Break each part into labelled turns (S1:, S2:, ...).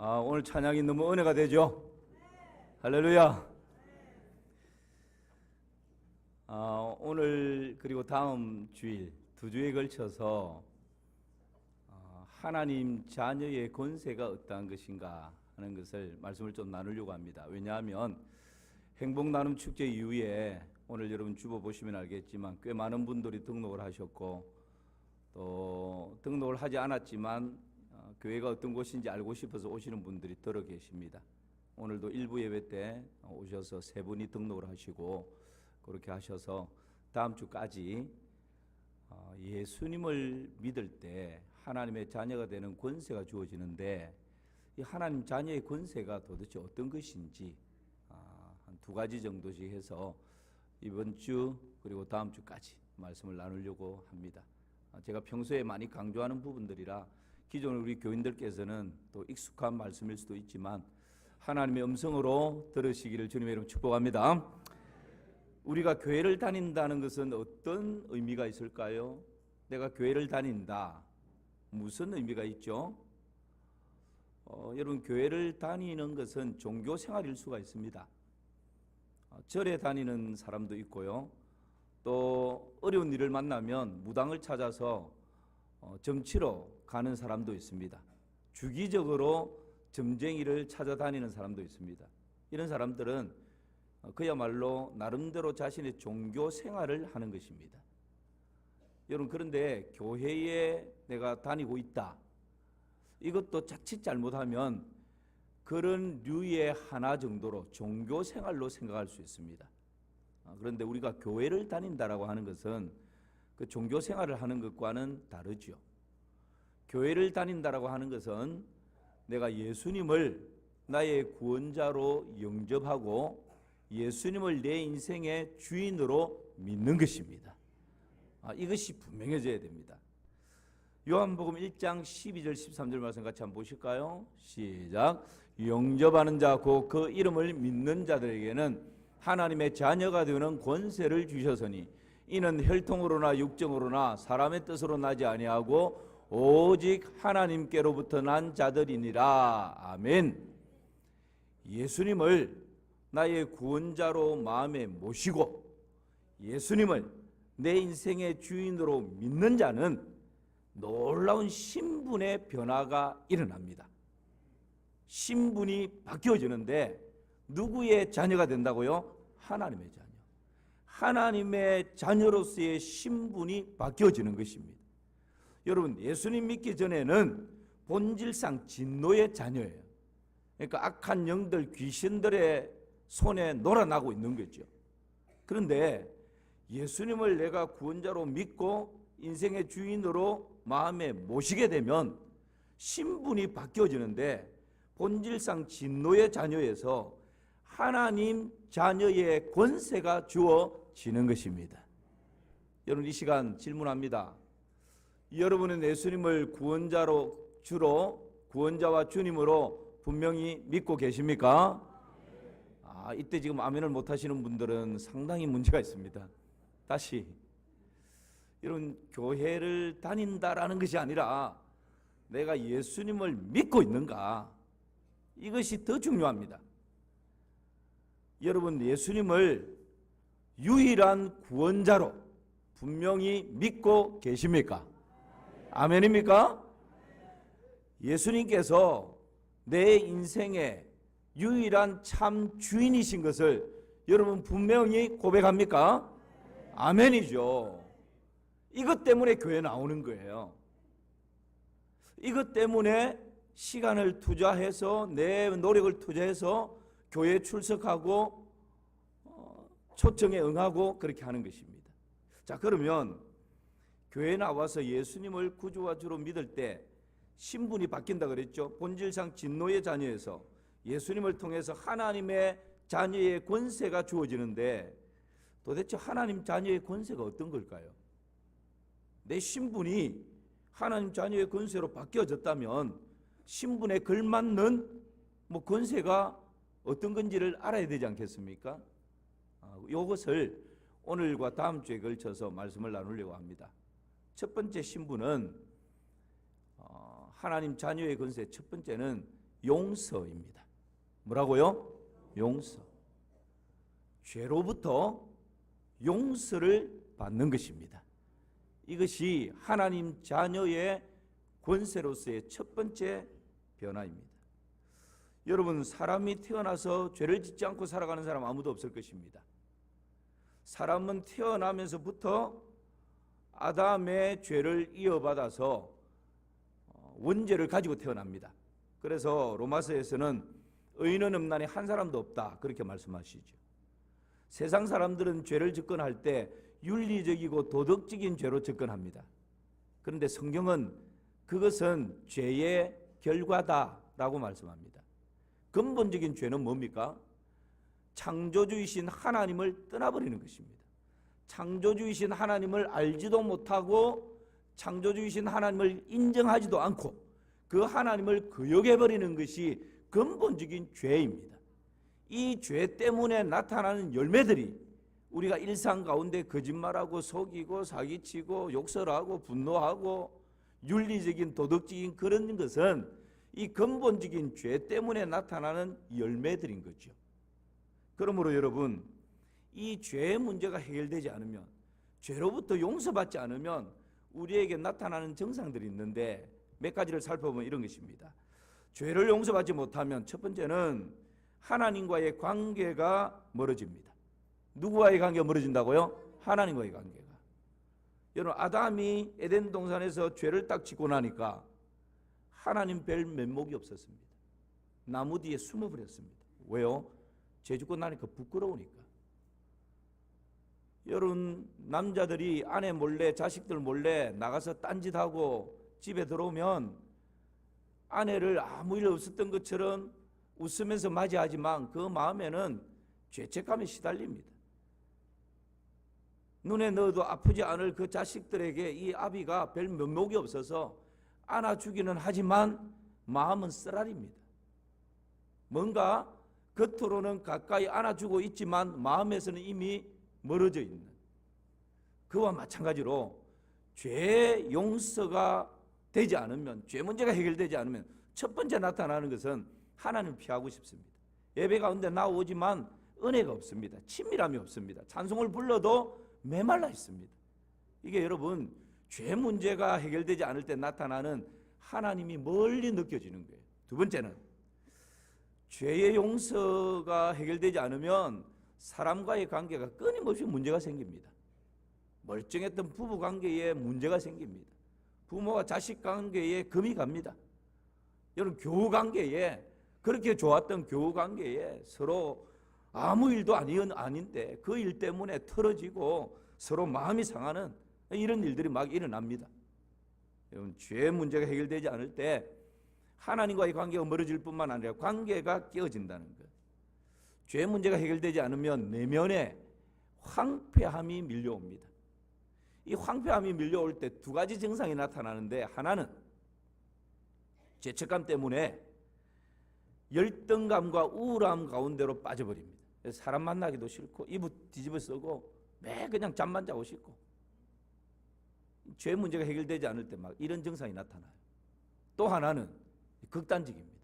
S1: 오늘 찬양이 너무 은혜가 되죠? 할렐루야. 오늘 그리고 다음 주일 두 주에 걸쳐서 하나님 자녀의 권세가 어떠한 것인가 하는 것을 말씀을 좀 나누려고 합니다. 왜냐하면 행복나눔 축제 이후에 오늘 여러분 주보 보시면 알겠지만 꽤 많은 분들이 등록을 하셨고 또 등록을 하지 않았지만 교회가 어떤 곳인지 알고 싶어서 오시는 분들이 들어 계십니다. 오늘도 일부 예배 때 오셔서 세 분이 등록을 하시고 그렇게 하셔서 다음 주까지 예수님을 믿을 때 하나님의 자녀가 되는 권세가 주어지는데 이 하나님 자녀의 권세가 도대체 어떤 것인지 한 두 가지 정도씩 해서 이번 주 그리고 다음 주까지 말씀을 나누려고 합니다. 제가 평소에 많이 강조하는 부분들이라 기존 우리 교인들께서는 또 익숙한 말씀일 수도 있지만 하나님의 음성으로 들으시기를 주님의 이름으로 축복합니다. 우리가 교회를 다닌다는 것은 어떤 의미가 있을까요? 내가 교회를 다닌다. 무슨 의미가 있죠? 여러분, 교회를 다니는 것은 종교 생활일 수가 있습니다. 절에 다니는 사람도 있고요. 또 어려운 일을 만나면 무당을 찾아서 점치러 가는 사람도 있습니다. 주기적으로 점쟁이를 찾아다니는 사람도 있습니다. 이런 사람들은 그야말로 나름대로 자신의 종교 생활을 하는 것입니다. 여러분, 그런데 교회에 내가 다니고 있다. 이것도 자칫 잘못하면 그런 류의 하나 정도로 종교 생활로 생각할 수 있습니다. 그런데 우리가 교회를 다닌다라고 하는 것은 그 종교 생활을 하는 것과는 다르죠. 교회를 다닌다라고 하는 것은 내가 예수님을 나의 구원자로 영접하고 예수님을 내 인생의 주인으로 믿는 것입니다. 이것이 분명해져야 됩니다. 요한복음 1장 12절 13절 말씀 같이 한번 보실까요? 시작. 영접하는 자 곧 그 이름을 믿는 자들에게는 하나님의 자녀가 되는 권세를 주셨으니 이는 혈통으로나 육정으로나 사람의 뜻으로 나지 아니하고 오직 하나님께로부터 난 자들이니라. 아멘. 예수님을 나의 구원자로 마음에 모시고 예수님을 내 인생의 주인으로 믿는 자는 놀라운 신분의 변화가 일어납니다. 신분이 바뀌어지는데 누구의 자녀가 된다고요? 하나님의 자녀. 하나님의 자녀로서의 신분이 바뀌어지는 것입니다. 여러분, 예수님 믿기 전에는 본질상 진노의 자녀예요. 그러니까 악한 영들, 귀신들의 손에 놀아나고 있는 거죠. 그런데 예수님을 내가 구원자로 믿고 인생의 주인으로 마음에 모시게 되면 신분이 바뀌어지는데 본질상 진노의 자녀에서 하나님 자녀의 권세가 주어지는 것입니다. 여러분, 이 시간 질문합니다. 여러분은 예수님을 구원자와 주님으로 분명히 믿고 계십니까? 이때 지금 아멘을 못 하시는 분들은 상당히 문제가 있습니다. 다시, 여러분, 교회를 다닌다라는 것이 아니라 내가 예수님을 믿고 있는가? 이것이 더 중요합니다. 여러분, 예수님을 유일한 구원자로 분명히 믿고 계십니까? 아멘입니까? 예수님께서 내 인생의 유일한 참 주인이신 것을 여러분 분명히 고백합니까? 아멘이죠. 이것 때문에 교회 나오는 거예요. 이것 때문에 시간을 투자해서 내 노력을 투자해서 교회에 출석하고 초청에 응하고 그렇게 하는 것입니다. 자, 그러면 교회에 나와서 예수님을 구주와 주로 믿을 때 신분이 바뀐다 그랬죠. 본질상 진노의 자녀에서 예수님을 통해서 하나님의 자녀의 권세가 주어지는데 도대체 하나님 자녀의 권세가 어떤 걸까요? 내 신분이 하나님 자녀의 권세로 바뀌어졌다면 신분에 걸맞는 권세가 어떤 건지를 알아야 되지 않겠습니까? 이것을 오늘과 다음 주에 걸쳐서 말씀을 나누려고 합니다. 첫 번째 신분은 하나님 자녀의 권세, 첫 번째는 용서입니다. 뭐라고요? 용서. 죄로부터 용서를 받는 것입니다. 이것이 하나님 자녀의 권세로서의 첫 번째 변화입니다. 여러분, 사람이 태어나서 죄를 짓지 않고 살아가는 사람 아무도 없을 것입니다. 사람은 태어나면서부터 아담의 죄를 이어받아서 원죄를 가지고 태어납니다. 그래서 로마서에서는 의인은 없나니 한 사람도 없다, 그렇게 말씀하시죠. 세상 사람들은 죄를 접근할 때 윤리적이고 도덕적인 죄로 접근합니다. 그런데 성경은 그것은 죄의 결과다라고 말씀합니다. 근본적인 죄는 뭡니까? 창조주이신 하나님을 떠나버리는 것입니다. 창조주이신 하나님을 알지도 못하고 창조주이신 하나님을 인정하지도 않고 그 하나님을 거역해버리는 것이 근본적인 죄입니다. 이 죄 때문에 나타나는 열매들이 우리가 일상 가운데 거짓말하고 속이고 사기치고 욕설하고 분노하고 윤리적인 도덕적인 그런 것은 이 근본적인 죄 때문에 나타나는 열매들인 거죠. 그러므로 여러분, 이 죄의 문제가 해결되지 않으면, 죄로부터 용서받지 않으면 우리에게 나타나는 증상들이 있는데 몇 가지를 살펴보면 이런 것입니다. 죄를 용서받지 못하면 첫 번째는 하나님과의 관계가 멀어집니다. 누구와의 관계가 멀어진다고요? 하나님과의 관계가. 여러분, 아담이 에덴 동산에서 죄를 딱 짓고 나니까 하나님 별 면목이 없었습니다. 나무 뒤에 숨어버렸습니다. 왜요? 죄 짓고 나니까 부끄러우니까. 여러분, 남자들이 아내 몰래 자식들 몰래 나가서 딴짓하고 집에 들어오면 아내를 아무 일 없었던 것처럼 웃으면서 맞이하지만 그 마음에는 죄책감에 시달립니다. 눈에 넣어도 아프지 않을 그 자식들에게 이 아비가 별 면목이 없어서 안아주기는 하지만 마음은 쓰라립니다. 뭔가 겉으로는 가까이 안아주고 있지만 마음에서는 이미 멀어져 있는, 그와 마찬가지로 죄 용서가 되지 않으면, 죄 문제가 해결되지 않으면 첫 번째 나타나는 것은 하나님을 피하고 싶습니다. 예배 가운데 나오지만 은혜가 없습니다. 친밀함이 없습니다. 찬송을 불러도 메말라 있습니다. 이게 여러분, 죄 문제가 해결되지 않을 때 나타나는 하나님이 멀리 느껴지는 거예요. 두 번째는 죄의 용서가 해결되지 않으면 사람과의 관계가 끊임없이 문제가 생깁니다. 멀쩡했던 부부 관계에 문제가 생깁니다. 부모와 자식 관계에 금이 갑니다. 여러분, 교우 관계에, 그렇게 좋았던 교우 관계에 서로 아무 일도 아닌데 그 일 때문에 틀어지고 서로 마음이 상하는 이런 일들이 막 일어납니다. 여러분, 죄 문제가 해결되지 않을 때 하나님과의 관계가 멀어질 뿐만 아니라 관계가 깨어진다는 것. 죄 문제가 해결되지 않으면 내면에 황폐함이 밀려옵니다. 이 황폐함이 밀려올 때 두 가지 증상이 나타나는데, 하나는 죄책감 때문에 열등감과 우울함 가운데로 빠져버립니다. 사람 만나기도 싫고 이불 뒤집어 쓰고 매 그냥 잠만 자고 싶고, 죄 문제가 해결되지 않을 때 막 이런 증상이 나타나요. 또 하나는 극단적입니다.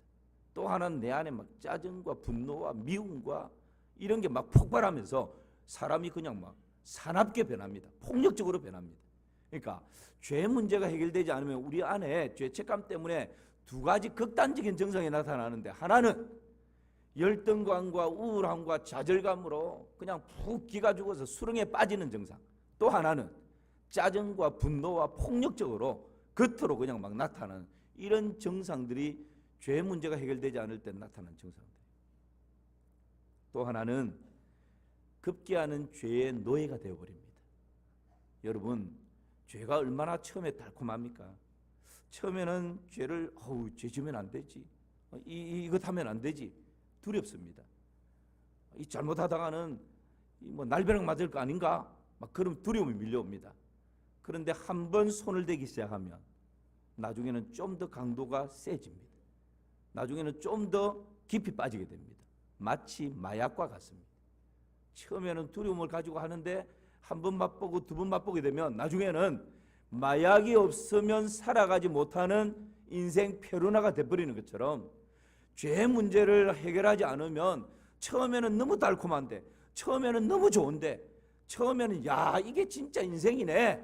S1: 또 하나는 내 안에 막 짜증과 분노와 미움과 이런 게 막 폭발하면서 사람이 그냥 막 사납게 변합니다. 폭력적으로 변합니다. 그러니까 죄 문제가 해결되지 않으면 우리 안에 죄책감 때문에 두 가지 극단적인 증상이 나타나는데, 하나는 열등감과 우울함과 좌절감으로 그냥 푹 기가 죽어서 수렁에 빠지는 증상, 또 하나는 짜증과 분노와 폭력적으로 겉으로 그냥 막 나타나는 이런 증상들이 죄 문제가 해결되지 않을 때 나타나는 증상들. 또 하나는 급기야는 죄의 노예가 되어버립니다. 여러분, 죄가 얼마나 처음에 달콤합니까? 처음에는 죄를 죄 지으면 안 되지, 이것 하면 안 되지, 두렵습니다. 이 잘못하다가는 뭐 날벼락 맞을 거 아닌가, 막 그런 두려움이 밀려옵니다. 그런데 한 번 손을 대기 시작하면 나중에는 좀 더 강도가 세집니다. 나중에는 좀 더 깊이 빠지게 됩니다. 마치 마약과 같습니다. 처음에는 두려움을 가지고 하는데 한 번 맛보고 두 번 맛보게 되면 나중에는 마약이 없으면 살아가지 못하는 인생 페루나가 돼버리는 것처럼 죄의 문제를 해결하지 않으면 처음에는 너무 달콤한데, 처음에는 너무 좋은데, 처음에는 야 이게 진짜 인생이네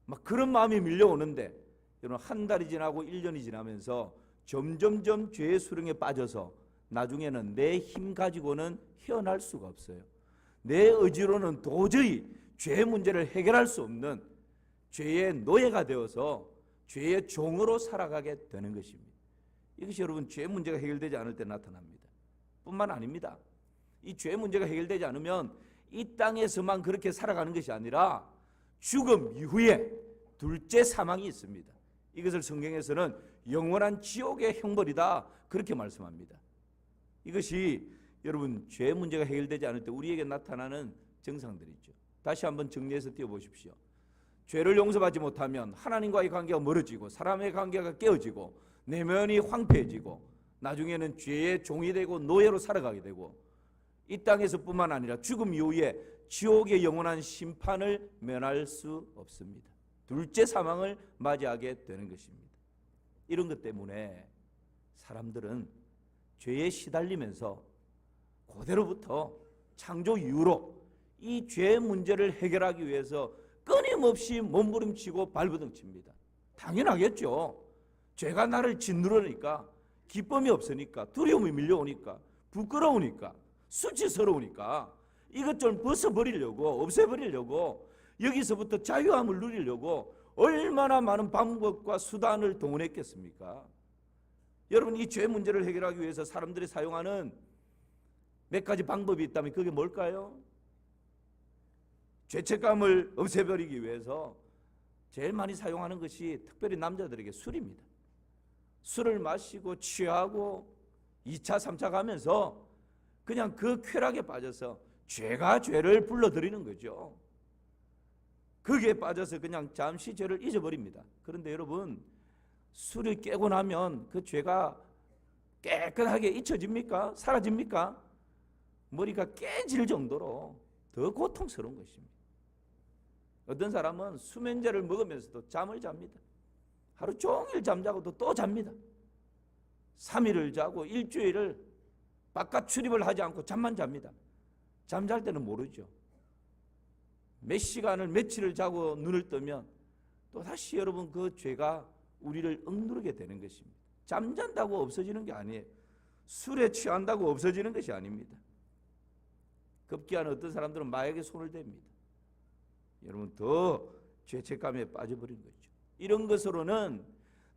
S1: 막 그런 마음이 밀려오는데, 여러분 한 달이 지나고 1년이 지나면서 점점점 죄의 수렁에 빠져서 나중에는 내 힘 가지고는 헤어날 수가 없어요. 내 의지로는 도저히 죄의 문제를 해결할 수 없는 죄의 노예가 되어서 죄의 종으로 살아가게 되는 것입니다. 이것이 여러분 죄 문제가 해결되지 않을 때 나타납니다. 뿐만 아닙니다. 이 죄 문제가 해결되지 않으면 이 땅에서만 그렇게 살아가는 것이 아니라 죽음 이후에 둘째 사망이 있습니다. 이것을 성경에서는 영원한 지옥의 형벌이다 그렇게 말씀합니다. 이것이 여러분 죄 문제가 해결되지 않을 때 우리에게 나타나는 증상들이죠. 다시 한번 정리해서 띄워보십시오. 죄를 용서받지 못하면 하나님과의 관계가 멀어지고 사람의 관계가 깨어지고 내면이 황폐해지고 나중에는 죄의 종이 되고 노예로 살아가게 되고 이 땅에서뿐만 아니라 죽음 이후에 지옥의 영원한 심판을 면할 수 없습니다. 둘째 사망을 맞이하게 되는 것입니다. 이런 것 때문에 사람들은 죄에 시달리면서 그대로부터 창조 이후로 이 죄 문제를 해결하기 위해서 끊임없이 몸부림치고 발버둥칩니다. 당연하겠죠. 죄가 나를 짓누르니까, 기쁨이 없으니까, 두려움이 밀려오니까, 부끄러우니까, 수치스러우니까 이것 좀 벗어버리려고, 없애버리려고, 여기서부터 자유함을 누리려고 얼마나 많은 방법과 수단을 동원했겠습니까? 여러분 이 죄 문제를 해결하기 위해서 사람들이 사용하는 몇 가지 방법이 있다면 그게 뭘까요? 죄책감을 없애버리기 위해서 제일 많이 사용하는 것이 특별히 남자들에게 술입니다. 술을 마시고 취하고 2차, 3차 가면서 그냥 그 쾌락에 빠져서 죄가 죄를 불러들이는 거죠. 거기에 빠져서 그냥 잠시 죄를 잊어버립니다. 그런데 여러분 술을 깨고 나면 그 죄가 깨끗하게 잊혀집니까? 사라집니까? 머리가 깨질 정도로 더 고통스러운 것입니다. 어떤 사람은 수면제를 먹으면서도 잠을 잡니다. 하루 종일 잠자고도 또 잡니다. 3일을 자고 일주일을 바깥 출입을 하지 않고 잠만 잡니다. 잠잘 때는 모르죠. 몇 시간을 며칠을 자고 눈을 뜨면 또 다시 여러분 그 죄가 우리를 억누르게 되는 것입니다. 잠잔다고 없어지는 게 아니에요. 술에 취한다고 없어지는 것이 아닙니다. 급기야는 어떤 사람들은 마약에 손을 댑니다. 여러분 더 죄책감에 빠져버린 거죠. 이런 것으로는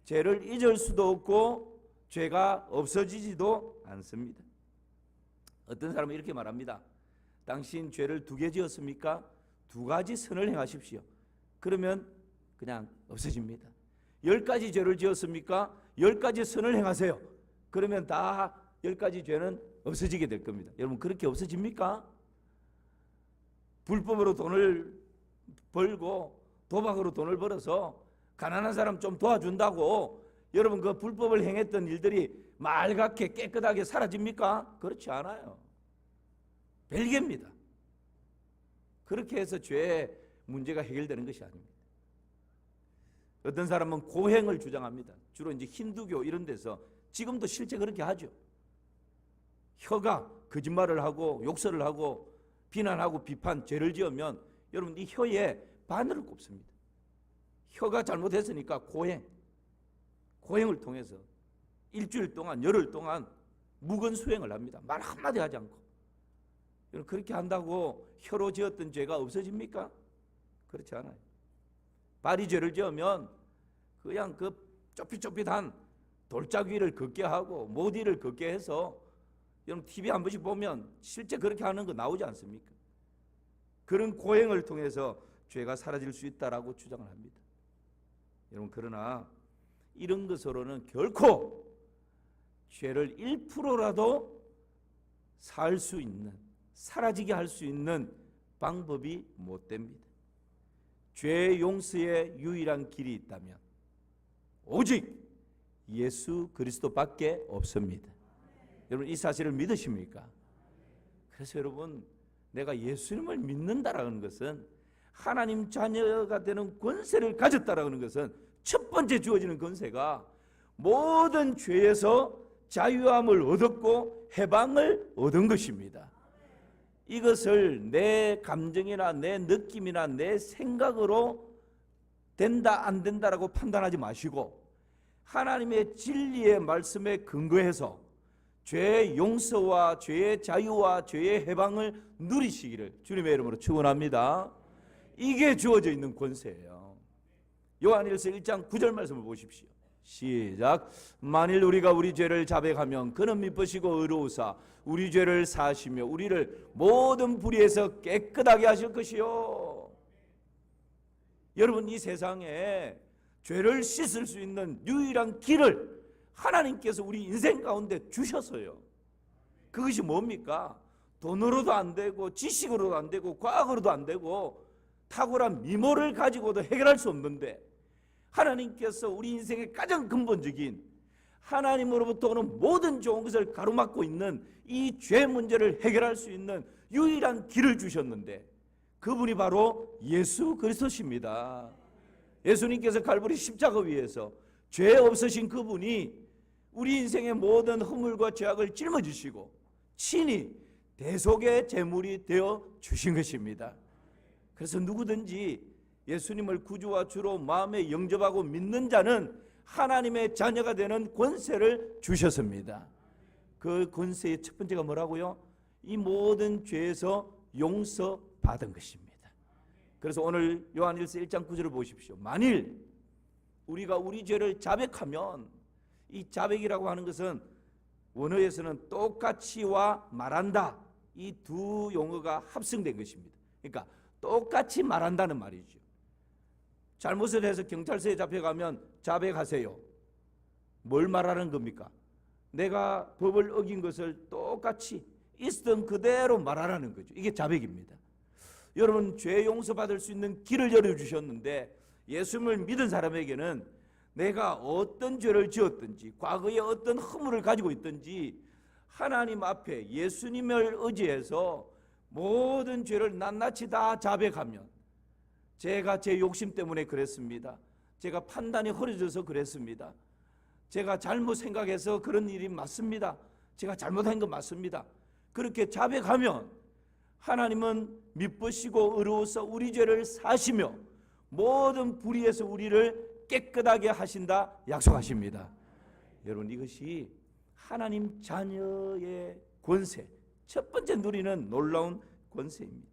S1: 죄를 잊을 수도 없고 죄가 없어지지도 않습니다. 어떤 사람은 이렇게 말합니다. 당신 죄를 2개 지었습니까? 2가지 선을 행하십시오. 그러면 그냥 없어집니다. 10가지 죄를 지었습니까? 10가지 선을 행하세요. 그러면 다 10가지 죄는 없어지게 될 겁니다. 여러분 그렇게 없어집니까? 불법으로 돈을 벌고 도박으로 돈을 벌어서 가난한 사람 좀 도와준다고 여러분 그 불법을 행했던 일들이 맑게 깨끗하게 사라집니까? 그렇지 않아요. 별개입니다. 그렇게 해서 죄의 문제가 해결되는 것이 아닙니다. 어떤 사람은 고행을 주장합니다. 주로 이제 힌두교 이런 데서 지금도 실제 그렇게 하죠. 혀가 거짓말을 하고 욕설을 하고 비난하고 비판, 죄를 지으면 여러분 이 혀에 바늘을 꼽습니다. 혀가 잘못했으니까 고행을 통해서 일주일 동안 열흘 동안 묵은 수행을 합니다. 말 한마디 하지 않고. 여러분 그렇게 한다고 혀로 지었던 죄가 없어집니까? 그렇지 않아요. 발이 죄를 지으면 그냥 그 좁깃좁깃한 돌짝 위를 걷게 하고 못 위를 걷게 해서 여러분 TV 한 번씩 보면 실제 그렇게 하는 거 나오지 않습니까? 그런 고행을 통해서 죄가 사라질 수 있다라고 주장을 합니다. 여러분 그러나 이런 것으로는 결코 죄를 1%라도 살 수 있는, 사라지게 할 수 있는 방법이 못 됩니다. 죄 용서의 유일한 길이 있다면 오직 예수 그리스도밖에 없습니다. 여러분 이 사실을 믿으십니까? 그래서 여러분 내가 예수님을 믿는다라는 것은 하나님 자녀가 되는 권세를 가졌다라는 것은 첫 번째 주어지는 권세가 모든 죄에서 자유함을 얻었고 해방을 얻은 것입니다. 이것을 내 감정이나 내 느낌이나 내 생각으로 된다 안 된다라고 판단하지 마시고 하나님의 진리의 말씀에 근거해서 죄의 용서와 죄의 자유와 죄의 해방을 누리시기를 주님의 이름으로 축원합니다. 이게 주어져 있는 권세예요. 요한일서 1장 9절 말씀을 보십시오. 시작. 만일 우리가 우리 죄를 자백하면 그는 미쁘시고 의로우사 우리 죄를 사하시며 우리를 모든 불의에서 깨끗하게 하실 것이요. 여러분, 이 세상에 죄를 씻을 수 있는 유일한 길을 하나님께서 우리 인생 가운데 주셨어요. 그것이 뭡니까? 돈으로도 안 되고 지식으로도 안 되고 과학으로도 안 되고 탁월한 미모를 가지고도 해결할 수 없는데 하나님께서 우리 인생의 가장 근본적인 하나님으로부터 오는 모든 좋은 것을 가로막고 있는 이 죄 문제를 해결할 수 있는 유일한 길을 주셨는데 그분이 바로 예수 그리스도십니다. 예수님께서 갈보리 십자가 위에서 죄 없으신 그분이 우리 인생의 모든 허물과 죄악을 짊어지시고 친히 대속의 제물이 되어 주신 것입니다. 그래서 누구든지 예수님을 구주와 주로 마음에 영접하고 믿는 자는 하나님의 자녀가 되는 권세를 주셨습니다. 그 권세의 첫 번째가 뭐라고요? 이 모든 죄에서 용서받은 것입니다. 그래서 오늘 요한일서 1장 9절을 보십시오. 만일 우리가 우리 죄를 자백하면, 이 자백이라고 하는 것은 원어에서는 똑같이와 말한다, 이 두 용어가 합성된 것입니다. 그러니까 똑같이 말한다는 말이죠. 잘못을 해서 경찰서에 잡혀가면 자백하세요. 뭘 말하는 겁니까? 내가 법을 어긴 것을 똑같이 있었던 그대로 말하라는 거죠. 이게 자백입니다. 여러분, 죄 용서받을 수 있는 길을 열어주셨는데 예수님을 믿은 사람에게는 내가 어떤 죄를 지었든지 과거에 어떤 허물을 가지고 있든지 하나님 앞에 예수님을 의지해서 모든 죄를 낱낱이 다 자백하면, 제가 제 욕심 때문에 그랬습니다, 제가 판단이 흐려져서 그랬습니다, 제가 잘못 생각해서 그런 일이 맞습니다, 제가 잘못한 건 맞습니다, 그렇게 자백하면 하나님은 미쁘시고 의로워서 우리 죄를 사시며 모든 불의에서 우리를 깨끗하게 하신다 약속하십니다. 여러분, 이것이 하나님 자녀의 권세, 첫 번째 누리는 놀라운 권세입니다.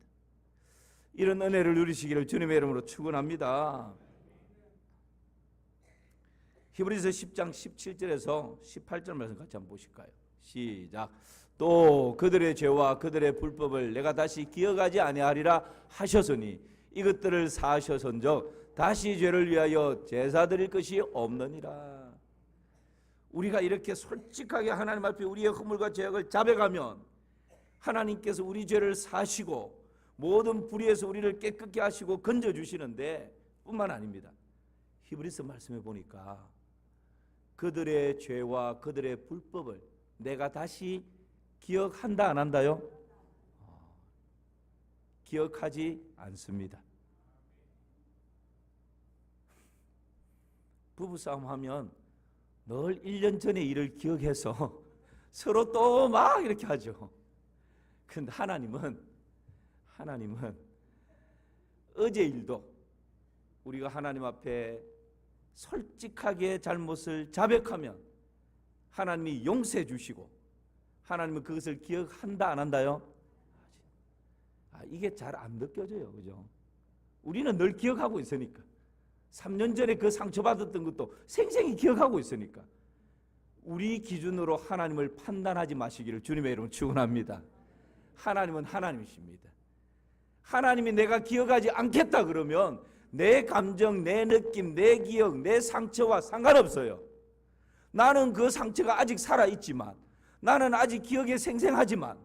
S1: 이런 은혜를 누리시기를 주님의 이름으로 축원합니다. 히브리서 10장 17절에서 18절 말씀 같이 한번 보실까요? 시작. 또 그들의 죄와 그들의 불법을 내가 다시 기억하지 아니하리라 하셨으니 이것들을 사하셨은즉 다시 죄를 위하여 제사 드릴 것이 없느니라. 우리가 이렇게 솔직하게 하나님 앞에 우리의 허물과 죄악을 자백하면 하나님께서 우리 죄를 사시고 모든 불의에서 우리를 깨끗게 하시고 건져주시는데 뿐만 아닙니다. 히브리서 말씀해 보니까 그들의 죄와 그들의 불법을 내가 다시 기억한다 안 한다요? 기억하지 않습니다. 부부싸움 하면 늘 1년 전의 일을 기억해서 서로 또 막 이렇게 하죠. 근데 하나님은 어제 일도 우리가 하나님 앞에 솔직하게 잘못을 자백하면 하나님이 용서해 주시고 하나님은 그것을 기억한다 안 한다요? 이게 잘 안 느껴져요. 그죠? 우리는 늘 기억하고 있으니까. 3년 전에 그 상처받았던 것도 생생히 기억하고 있으니까. 우리 기준으로 하나님을 판단하지 마시기를 주님의 이름으로 축원합니다. 하나님은 하나님이십니다. 하나님이 내가 기억하지 않겠다 그러면 내 감정, 내 느낌, 내 기억, 내 상처와 상관없어요. 나는 그 상처가 아직 살아있지만, 나는 아직 기억에 생생하지만,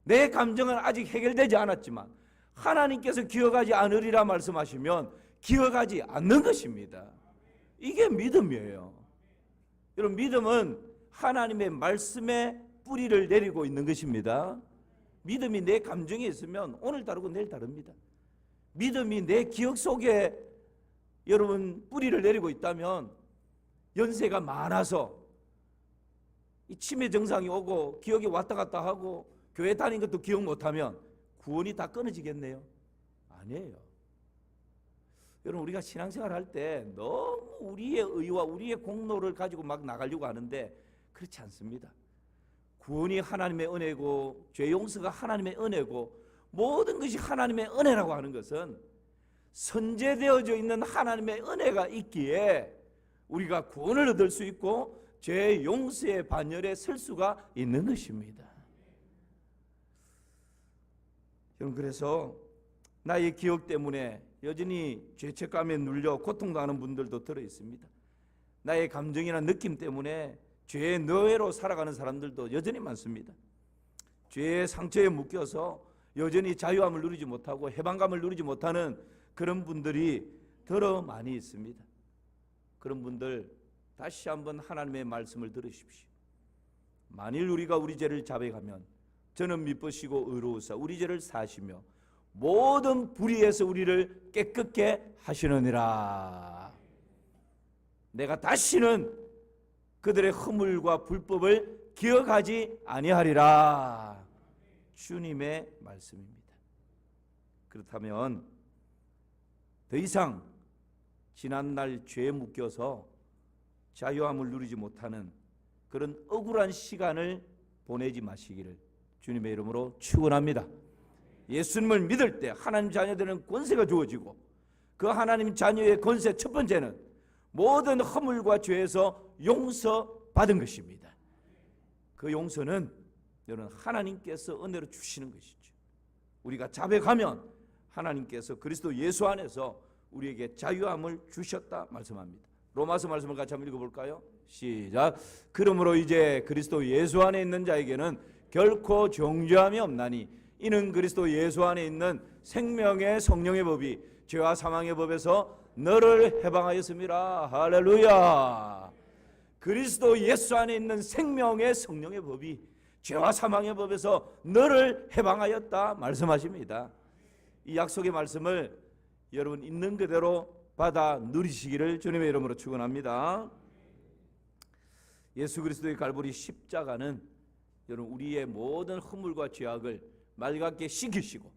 S1: 내 감정은 아직 해결되지 않았지만 하나님께서 기억하지 않으리라 말씀하시면 기억하지 않는 것입니다. 이게 믿음이에요. 여러분, 믿음은 하나님의 말씀에 뿌리를 내리고 있는 것입니다. 믿음이 내 감정에 있으면 오늘 다르고 내일 다릅니다. 믿음이 내 기억 속에 여러분 뿌리를 내리고 있다면 연세가 많아서 이 치매 증상이 오고 기억이 왔다 갔다 하고 교회 다닌 것도 기억 못하면 구원이 다 끊어지겠네요? 아니에요. 여러분, 우리가 신앙생활 할 때 너무 우리의 의와 우리의 공로를 가지고 막 나가려고 하는데 그렇지 않습니다. 구원이 하나님의 은혜고 죄 용서가 하나님의 은혜고 모든 것이 하나님의 은혜라고 하는 것은 선제되어져 있는 하나님의 은혜가 있기에 우리가 구원을 얻을 수 있고 죄 용서의 반열에 설 수가 있는 것입니다. 여러분, 그래서 나의 기억 때문에 여전히 죄책감에 눌려 고통당하는 분들도 들어 있습니다. 나의 감정이나 느낌 때문에 죄의 노예로 살아가는 사람들도 여전히 많습니다. 죄의 상처에 묶여서 여전히 자유함을 누리지 못하고 해방감을 누리지 못하는 그런 분들이 더러 많이 있습니다. 그런 분들 다시 한번 하나님의 말씀을 들으십시오. 만일 우리가 우리 죄를 자백하면 저는 미쁘시고 의로우사 우리 죄를 사시며 모든 불의에서 우리를 깨끗게 하시느니라. 내가 다시는 그들의 허물과 불법을 기억하지 아니하리라. 주님의 말씀입니다. 그렇다면 더 이상 지난날 죄에 묶여서 자유함을 누리지 못하는 그런 억울한 시간을 보내지 마시기를 주님의 이름으로 축원합니다. 예수님을 믿을 때 하나님 자녀들은 권세가 주어지고 그 하나님 자녀의 권세 첫 번째는 모든 허물과 죄에서 용서받은 것입니다. 그 용서는 여러분 하나님께서 은혜로 주시는 것이죠. 우리가 자백하면 하나님께서 그리스도 예수 안에서 우리에게 자유함을 주셨다 말씀합니다. 로마서 말씀을 같이 한번 읽어볼까요? 시작. 그러므로 이제 그리스도 예수 안에 있는 자에게는 결코 정죄함이 없나니 이는 그리스도 예수 안에 있는 생명의 성령의 법이 죄와 사망의 법에서 너를 해방하였습니다. 할렐루야. 그리스도 예수 안에 있는 생명의 성령의 법이 죄와 사망의 법에서 너를 해방하였다 말씀하십니다. 이 약속의 말씀을 여러분 있는 그대로 받아 누리시기를 주님의 이름으로 축원합니다. 예수 그리스도의 갈보리 십자가는 여러분 우리의 모든 허물과 죄악을 맑게 씻기시고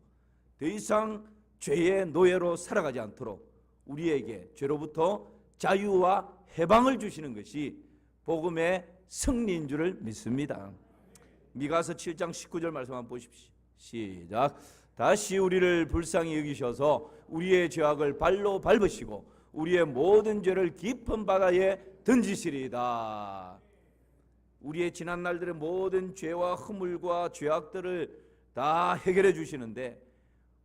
S1: 더 이상 죄의 노예로 살아가지 않도록 우리에게 죄로부터 자유와 해방을 주시는 것이 복음의 승리인 줄을 믿습니다. 미가서 7장 19절 말씀 한번 보십시오. 시작. 다시 우리를 불쌍히 여기셔서 우리의 죄악을 발로 밟으시고 우리의 모든 죄를 깊은 바다에 던지시리이다. 우리의 지난 날들의 모든 죄와 허물과 죄악들을 다 해결해 주시는데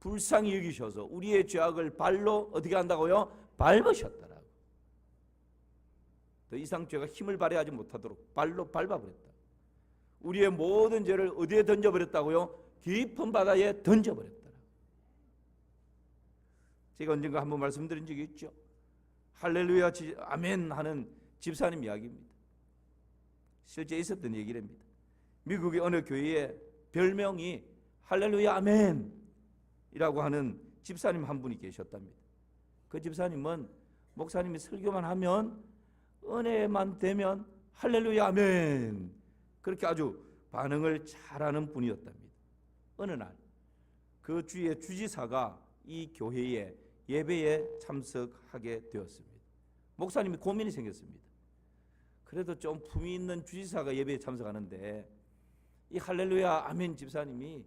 S1: 불쌍히 여기셔서 우리의 죄악을 발로 어떻게 한다고요? 밟으셨더라고. 더 이상 죄가 힘을 발휘하지 못하도록 발로 밟아버렸다. 우리의 모든 죄를 어디에 던져버렸다고요? 깊은 바다에 던져버렸더라. 제가 언젠가 한번 말씀드린 적이 있죠. 할렐루야 아멘 하는 집사님 이야기입니다. 실제 있었던 얘기랍니다. 미국의 어느 교회에 별명이 할렐루야 아멘 이라고 하는 집사님 한 분이 계셨답니다. 그 집사님은 목사님이 설교만 하면 은혜만 되면 할렐루야 아멘 그렇게 아주 반응을 잘하는 분이었답니다. 어느 날 그 주의 주지사가 이 교회에 예배에 참석하게 되었습니다. 목사님이 고민이 생겼습니다. 그래도 좀 품위 있는 주지사가 예배에 참석하는데 이 할렐루야 아멘 집사님이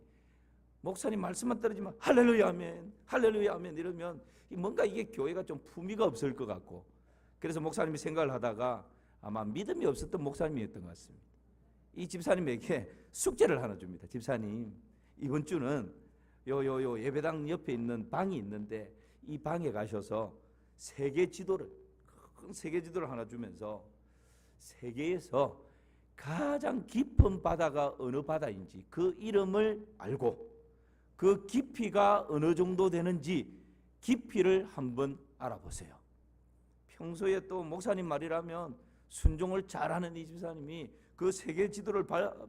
S1: 목사님 말씀만 떨어지면 할렐루야 아멘 할렐루야 아멘 이러면 뭔가 이게 교회가 좀 품위가 없을 것 같고 그래서 목사님이 생각을 하다가 아마 믿음이 없었던 목사님이었던 것 같습니다. 이 집사님에게 숙제를 하나 줍니다. 집사님 이번 주는 요 예배당 옆에 있는 방이 있는데 이 방에 가셔서 세계 지도를 큰 세계 지도를 하나 주면서 세계에서 가장 깊은 바다가 어느 바다인지 그 이름을 알고 그 깊이가 어느 정도 되는지 깊이를 한번 알아보세요. 평소에 또 목사님 말이라면 순종을 잘하는 이 집사님이 그 세계 지도를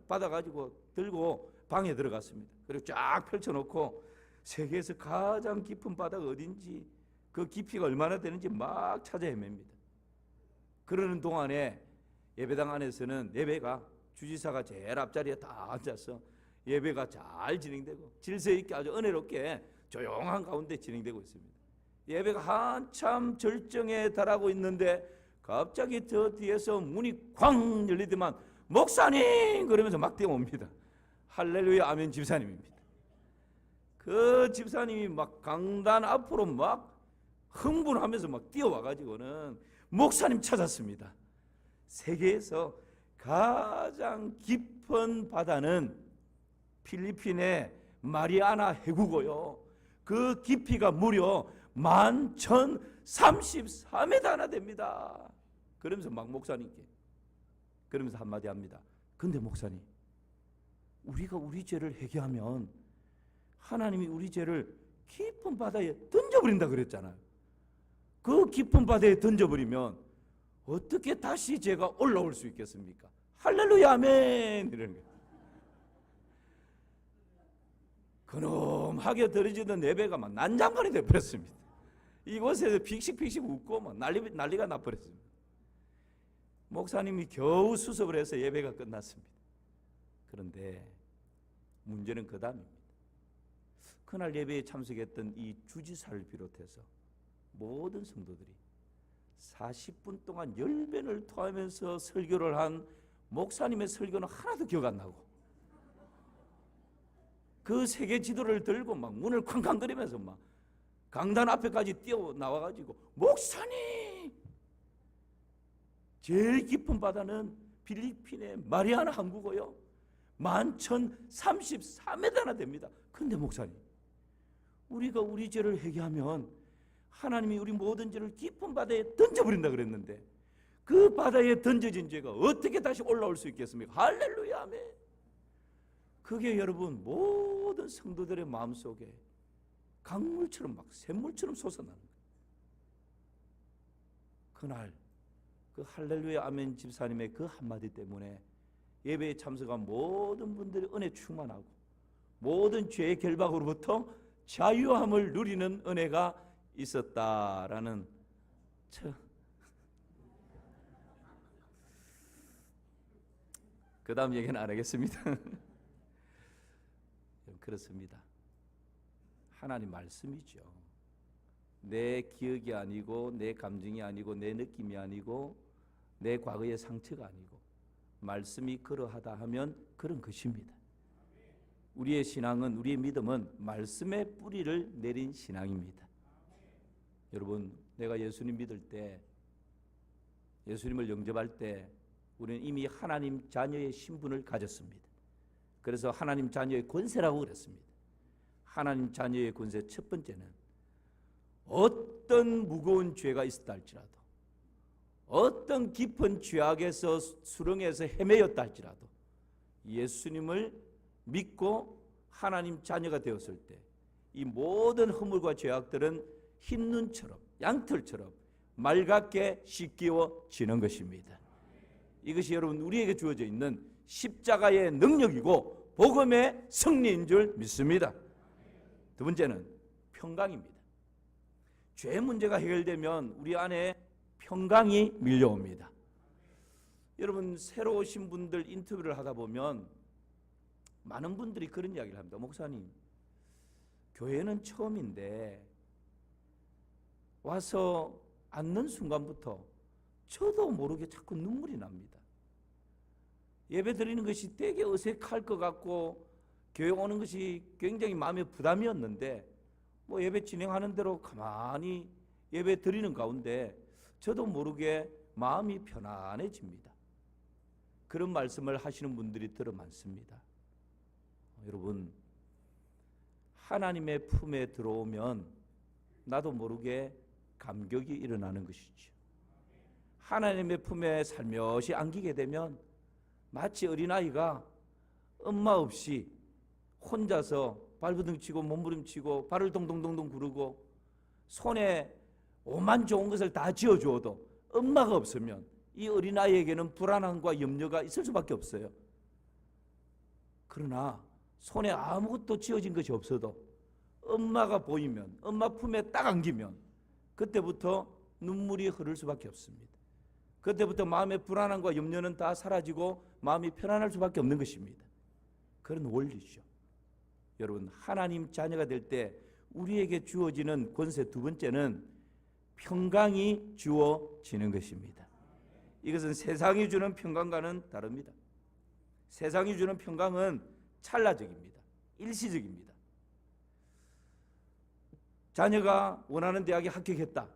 S1: 받아가지고 들고 방에 들어갔습니다. 그리고 쫙 펼쳐놓고 세계에서 가장 깊은 바다가 어딘지 그 깊이가 얼마나 되는지 막 찾아 헤맵니다. 그러는 동안에 예배당 안에서는 예배가 주지사가 제일 앞자리에 다 앉아서 예배가 잘 진행되고 질서 있게 아주 은혜롭게 조용한 가운데 진행되고 있습니다. 예배가 한참 절정에 달하고 있는데 갑자기 저 뒤에서 문이 쾅 열리더만 목사님 그러면서 막 뛰어옵니다. 할렐루야 아멘 집사님입니다. 그 집사님이 막 강단 앞으로 막 흥분하면서 막 뛰어와가지고는 목사님 찾았습니다. 세계에서 가장 깊은 바다는 필리핀의 마리아나 해구고요. 그 깊이가 무려 11,034m나 됩니다. 그러면서 막 목사님께 그러면서 한마디 합니다. 근데 목사님, 우리가 우리 죄를 회개하면 하나님이 우리 죄를 깊은 바다에 던져버린다 그랬잖아요. 그 깊은 바다에 던져버리면 어떻게 다시 죄가 올라올 수 있겠습니까? 할렐루야 아멘 이러는 거예요. 근엄하게 들어지던 예배가 막 난장판이 되어버렸습니다. 이곳에서 픽식픽식 웃고 막 난리가 나버렸습니다. 목사님이 겨우 수습을 해서 예배가 끝났습니다. 그런데 문제는 그 다음입니다. 그날 예배에 참석했던 이 주지사를 비롯해서 모든 성도들이 40분 동안 열변을 토하면서 설교를 한 목사님의 설교는 하나도 기억 안 나고 그 세계 지도를 들고 막 문을 쾅쾅거리면서 막 강단 앞에까지 뛰어 나와가지고 목사님, 제일 깊은 바다는 필리핀의 마리아나 항구고요 11,034m나 됩니다. 근데 목사님, 우리가 우리 죄를 회개하면 하나님이 우리 모든 죄를 깊은 바다에 던져버린다 그랬는데 그 바다에 던져진 죄가 어떻게 다시 올라올 수 있겠습니까? 할렐루야 아멘. 그게 여러분 모든 성도들의 마음속에 강물처럼 막 샘물처럼 솟아나는 거예요. 그날 그 할렐루야 아멘 집사님의 그 한마디 때문에 예배에 참석한 모든 분들이 은혜 충만하고 모든 죄의 결박으로부터 자유함을 누리는 은혜가 있었다라는 그 다음 얘기는 안 하겠습니다. 그렇습니다. 하나님 말씀이죠. 내 기억이 아니고 내 감정이 아니고 내 느낌이 아니고 내 과거의 상처가 아니고 말씀이 그러하다 하면 그런 것입니다. 우리의 신앙은, 우리의 믿음은 말씀의 뿌리를 내린 신앙입니다. 여러분, 내가 예수님 믿을 때, 예수님을 영접할 때 우리는 이미 하나님 자녀의 신분을 가졌습니다. 그래서 하나님 자녀의 권세라고 그랬습니다. 하나님 자녀의 권세 첫 번째는 어떤 무거운 죄가 있었다 할지라도, 어떤 깊은 죄악에서 수렁에서 헤매였다 할지라도 예수님을 믿고 하나님 자녀가 되었을 때 이 모든 허물과 죄악들은 흰 눈처럼 양털처럼 맑게 씻기워지는 것입니다. 이것이 여러분 우리에게 주어져 있는 십자가의 능력이고 복음의 승리인 줄 믿습니다. 두 번째는 평강입니다. 죄 문제가 해결되면 우리 안에 평강이 밀려옵니다. 여러분, 새로 오신 분들 인터뷰를 하다 보면 많은 분들이 그런 이야기를 합니다. 목사님, 교회는 처음인데 와서 앉는 순간부터 저도 모르게 자꾸 눈물이 납니다. 예배 드리는 것이 되게 어색할 것 같고 교회 오는 것이 굉장히 마음에 부담이었는데 뭐 예배 진행하는 대로 가만히 예배 드리는 가운데 저도 모르게 마음이 편안해집니다. 그런 말씀을 하시는 분들이 들어 많습니다. 여러분, 하나님의 품에 들어오면 나도 모르게 감격이 일어나는 것이죠. 하나님의 품에 살며시 안기게 되면 마치 어린아이가 엄마 없이 혼자서 발버둥치고 몸부림치고 발을 동동동동 구르고 손에 오만 좋은 것을 다 쥐어주어도 엄마가 없으면 이 어린아이에게는 불안함과 염려가 있을 수밖에 없어요. 그러나 손에 아무것도 쥐어진 것이 없어도 엄마가 보이면, 엄마 품에 딱 안기면 그때부터 눈물이 흐를 수밖에 없습니다. 그때부터 마음의 불안함과 염려는 다 사라지고 마음이 편안할 수밖에 없는 것입니다. 그런 원리죠. 여러분, 하나님 자녀가 될 때 우리에게 주어지는 권세 두 번째는 평강이 주어지는 것입니다. 이것은 세상이 주는 평강과는 다릅니다. 세상이 주는 평강은 찰나적입니다. 일시적입니다. 자녀가 원하는 대학에 합격했다.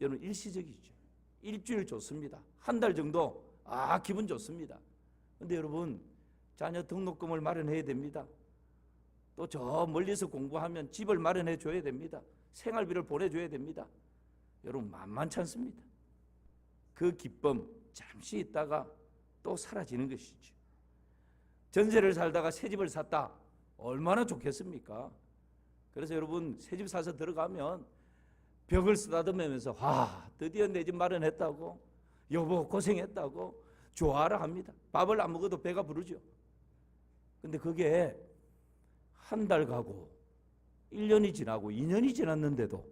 S1: 여러분, 일시적이죠. 일주일 좋습니다. 한 달 정도 기분 좋습니다. 그런데 여러분, 자녀 등록금을 마련해야 됩니다. 또 저 멀리서 공부하면 집을 마련해 줘야 됩니다. 생활비를 보내줘야 됩니다. 여러분, 만만치 않습니다. 그 기쁨 잠시 있다가 또 사라지는 것이죠. 전세를 살다가 새 집을 샀다. 얼마나 좋겠습니까? 그래서 여러분, 새 집 사서 들어가면 벽을 쓰다듬으면서 드디어 내 집 마련했다고, 여보 고생했다고 좋아라 합니다. 밥을 안 먹어도 배가 부르죠. 근데 그게 한 달 가고 1년이 지나고 2년이 지났는데도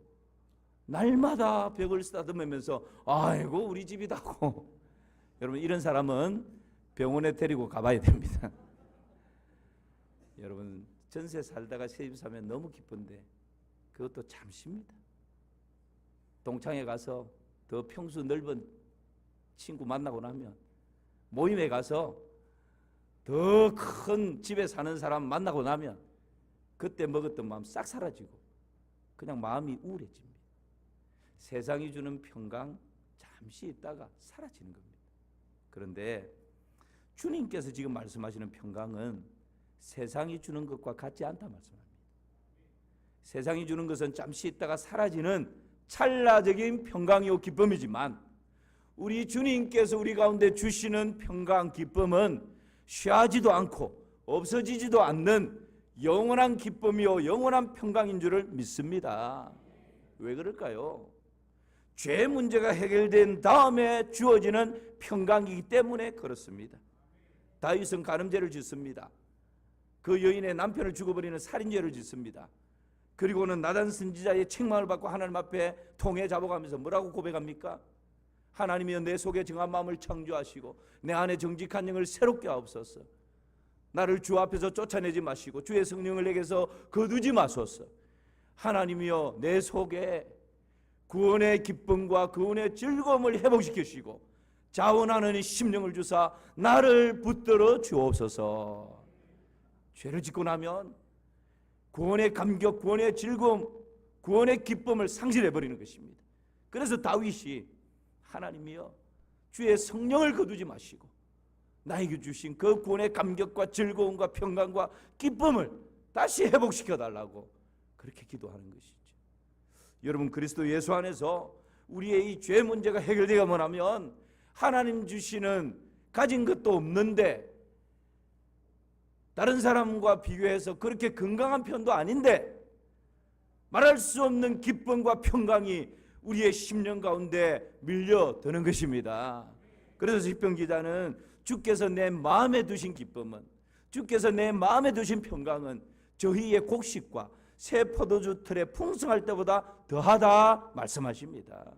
S1: 날마다 벽을 쓰다듬으면서 아이고 우리 집이다고 여러분, 이런 사람은 병원에 데리고 가봐야 됩니다. 여러분, 전세 살다가 새 집 사면 너무 기쁜데 그것도 잠시입니다. 동창회 가서 더 평수 넓은 친구 만나고 나면, 모임에 가서 더 큰 집에 사는 사람 만나고 나면 그때 먹었던 마음 싹 사라지고 그냥 마음이 우울해집니다. 세상이 주는 평강 잠시 있다가 사라지는 겁니다. 그런데 주님께서 지금 말씀하시는 평강은 세상이 주는 것과 같지 않다 말씀합니다. 세상이 주는 것은 잠시 있다가 사라지는 찰나적인 평강이요 기쁨이지만, 우리 주님께서 우리 가운데 주시는 평강 기쁨은 쉬하지도 않고 없어지지도 않는 영원한 기쁨이요 영원한 평강인 줄을 믿습니다. 왜 그럴까요? 죄 문제가 해결된 다음에 주어지는 평강이기 때문에 그렇습니다. 다윗은 간음죄를 짓습니다. 그 여인의 남편을 죽어버리는 살인죄를 짓습니다. 그리고는 나단 선지자의 책망을 받고 하나님 앞에 통해 잡아가면서 뭐라고 고백합니까? 하나님이여, 내 속에 정한 마음을 창조하시고 내 안에 정직한 영을 새롭게 하옵소서. 나를 주 앞에서 쫓아내지 마시고 주의 성령을 내게서 거두지 마소서. 하나님이여, 내 속에 구원의 기쁨과 구원의 즐거움을 회복시키시고 자원하는 심령을 주사 나를 붙들어 주옵소서. 죄를 짓고 나면 구원의 감격, 구원의 즐거움, 구원의 기쁨을 상실해버리는 것입니다. 그래서 다윗이 하나님이여, 주의 성령을 거두지 마시고 나에게 주신 그 구원의 감격과 즐거움과 평강과 기쁨을 다시 회복시켜달라고 그렇게 기도하는 것이죠. 여러분, 그리스도 예수 안에서 우리의 이 죄 문제가 해결되어야만 하면 하나님 주시는 가진 것도 없는데, 다른 사람과 비교해서 그렇게 건강한 편도 아닌데 말할 수 없는 기쁨과 평강이 우리의 심령 가운데 밀려드는 것입니다. 그래서 시편 기자는 주께서 내 마음에 두신 기쁨은, 주께서 내 마음에 두신 평강은 저희의 곡식과 새 포도주 틀에 풍성할 때보다 더하다 말씀하십니다.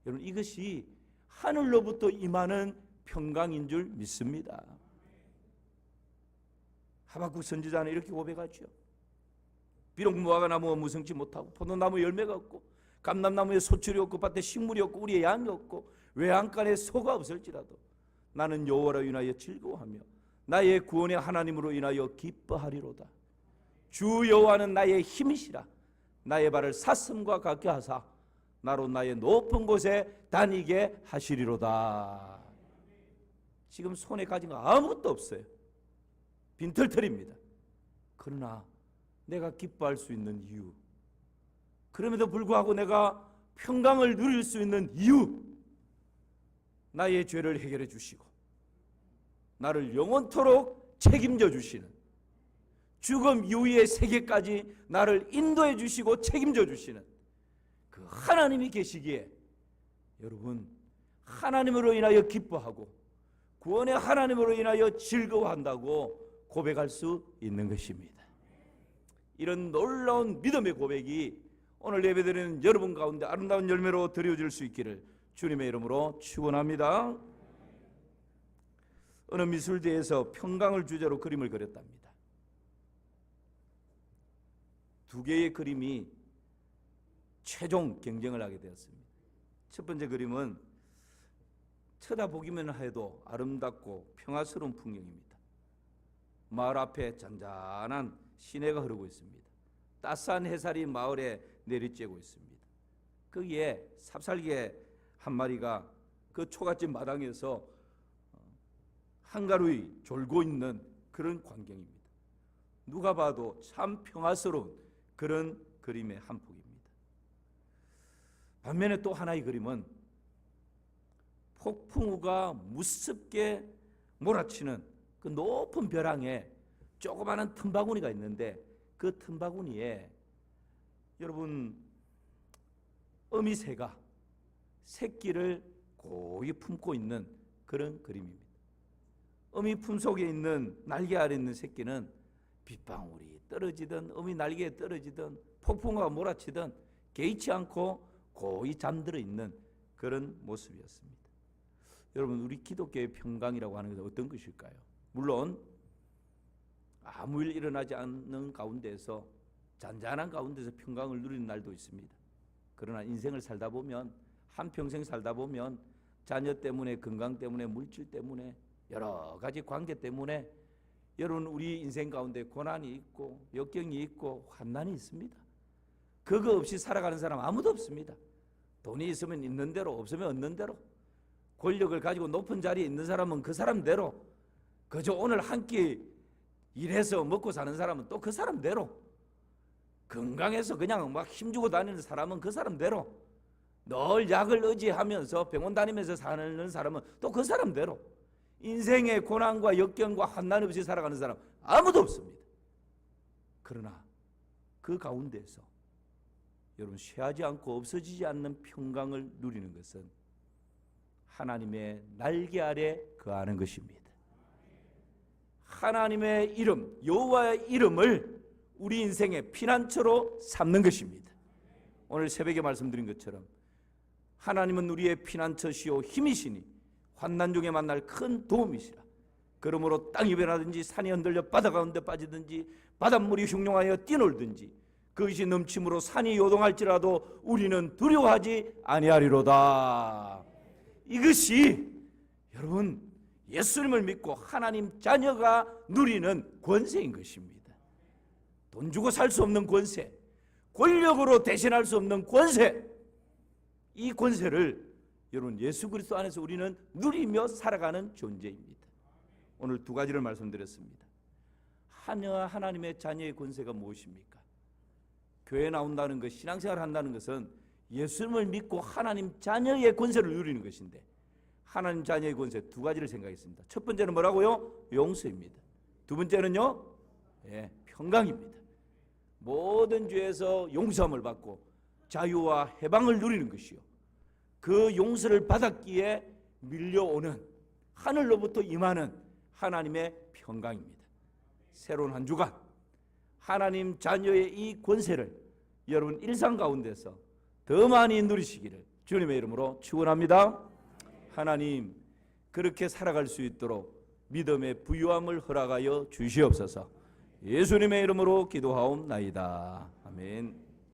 S1: 여러분, 이것이 하늘로부터 임하는 평강인 줄 믿습니다. 하박국 선지자는 이렇게 고백하죠. 비록 무화과 나무가 무성치 못하고 포도나무 열매가 없고 감람나무에 소출이 없고 밭에 식물이 없고 우리의 양이 없고 외양간에 소가 없을지라도 나는 여호와로 인하여 즐거워하며 나의 구원의 하나님으로 인하여 기뻐하리로다. 주 여호와는 나의 힘이시라. 나의 발을 사슴과 같게 하사 나로 나의 높은 곳에 다니게 하시리로다. 지금 손에 가진 거 아무것도 없어요. 빈털털입니다. 그러나 내가 기뻐할 수 있는 이유, 그럼에도 불구하고 내가 평강을 누릴 수 있는 이유, 나의 죄를 해결해 주시고 나를 영원토록 책임져 주시는, 죽음 이후의 세계까지 나를 인도해 주시고 책임져 주시는 그 하나님이 계시기에 여러분, 하나님으로 인하여 기뻐하고 구원의 하나님으로 인하여 즐거워한다고 고백할 수 있는 것입니다. 이런 놀라운 믿음의 고백이 오늘 예배드리는 여러분 가운데 아름다운 열매로 드려질 수 있기를 주님의 이름으로 축원합니다. 어느 미술대회에서 평강을 주제로 그림을 그렸답니다. 두 개의 그림이 최종 경쟁을 하게 되었습니다. 첫 번째 그림은 쳐다보기만 해도 아름답고 평화스러운 풍경입니다. 마을 앞에 잔잔한 시내가 흐르고 있습니다. 따스한 햇살이 마을에 내리쬐고 있습니다. 거기에 삽살개 한 마리가 그 초가집 마당에서 한가로이 졸고 있는 그런 광경입니다. 누가 봐도 참 평화스러운 그런 그림의 한 폭입니다. 반면에 또 하나의 그림은 폭풍우가 무섭게 몰아치는 그 높은 벼랑에 조그마한 틈바구니가 있는데 그 틈바구니에 여러분 어미새가 새끼를 고이 품고 있는 그런 그림입니다. 어미 품속에 있는 날개 아래 있는 새끼는 빗방울이 떨어지든 어미 날개에 떨어지든 폭풍우가 몰아치든 개의치 않고 고이 잠들어 있는 그런 모습이었습니다. 여러분, 우리 기독교의 평강이라고 하는 것은 어떤 것일까요? 물론 아무 일 일어나지 않는 가운데서 잔잔한 가운데서 평강을 누리는 날도 있습니다. 그러나 인생을 살다 보면 한평생 살다 보면 자녀 때문에 건강 때문에 물질 때문에 여러 가지 관계 때문에 여러분 우리 인생 가운데 고난이 있고 역경이 있고 환난이 있습니다. 그거 없이 살아가는 사람 아무도 없습니다. 돈이 있으면 있는 대로 없으면 없는 대로 권력을 가지고 높은 자리에 있는 사람은 그 사람대로 그저 오늘 한 끼 일해서 먹고 사는 사람은 또 그 사람대로 건강해서 그냥 막 힘주고 다니는 사람은 그 사람대로 늘 약을 의지하면서 병원 다니면서 사는 사람은 또 그 사람대로 인생의 고난과 역경과 환난 없이 살아가는 사람 아무도 없습니다. 그러나 그 가운데서 여러분 쉬하지 않고 없어지지 않는 평강을 누리는 것은 하나님의 날개 아래 거하는 것입니다. 하나님의 이름, 여호와의 이름을 우리 인생의 피난처로 삼는 것입니다. 오늘 새벽에 말씀드린 것처럼 하나님은 우리의 피난처시오 힘이시니 환난 중에 만날 큰 도움이시라. 그러므로 땅이 변하든지 산이 흔들려 바다 가운데 빠지든지 바닷물이 흉룡하여 뛰놀든지 그것이 넘침으로 산이 요동할지라도 우리는 두려워하지 아니하리로다. 이것이 여러분 예수님을 믿고 하나님 자녀가 누리는 권세인 것입니다. 돈 주고 살 수 없는 권세, 권력으로 대신할 수 없는 권세, 이 권세를 여러분 예수 그리스도 안에서 우리는 누리며 살아가는 존재입니다. 오늘 두 가지를 말씀드렸습니다. 하나님의 자녀의 권세가 무엇입니까? 교회 나온다는 것, 신앙생활을 한다는 것은 예수님을 믿고 하나님 자녀의 권세를 누리는 것인데 하나님 자녀의 권세 두 가지를 생각했습니다. 첫 번째는 뭐라고요? 용서입니다. 두 번째는요? 평강입니다. 모든 죄에서 용서함을 받고 자유와 해방을 누리는 것이요. 그 용서를 받았기에 밀려오는 하늘로부터 임하는 하나님의 평강입니다. 새로운 한 주간 하나님 자녀의 이 권세를 여러분 일상 가운데서 더 많이 누리시기를 주님의 이름으로 축원합니다. 하나님 그렇게 살아갈 수 있도록 믿음의 부유함을 허락하여 주시옵소서. 예수님의 이름으로 기도하옵나이다. 아멘.